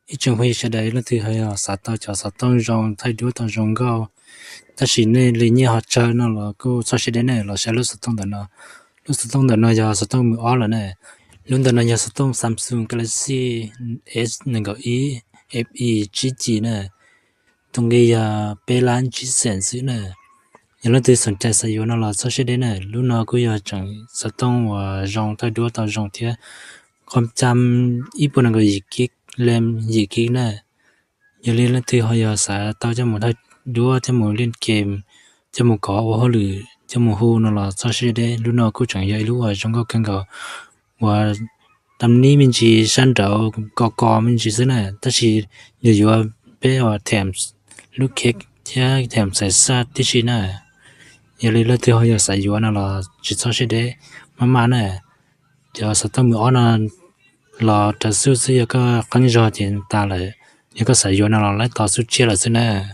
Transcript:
ít chung huy sẽ đấy là thứ hay sát tao cho sát tao rong thay đổi tao rong cao ta chỉ nên lý nhẹ họ chơi nó là cô sao sẽ đến này là sẽ lúc sát tao đó lúc sát tao đó giờ sát tao mới ở là này lúc đó giờ sát tao Samsung Galaxy S này gọi ý FE GG này tung cái P lan G Sense này giờ nó từ sân chạy sử dụng nó là sao sẽ đến này lúc nào cũng giờ chẳng sát tao và rong thay đổi tao rong thế còn chăm ít bữa nào cái gì làm gì này giờ lên là từ hồi giờ xã tao cho một thay đua cho một liên kèm cho một cỏ và hồi lử cho một hồ nó là sao sẽ đấy lúc nào cũng chẳng dạy lúc ở trong các căn cứ và tầm ní mình chỉ săn trâu cò mình chỉ thế này ta chỉ giờ giờ bé ở thèm lúc khác chứ thèm sai sát tí gì này giờ lên là từ hồi giờ xã giờ nó là chỉ sao sẽ đấy mà này giờ sao tao mới ăn là thật sự cái con giò tiền ta lại những cái sử dụng nào lại tạo sự chia là thế này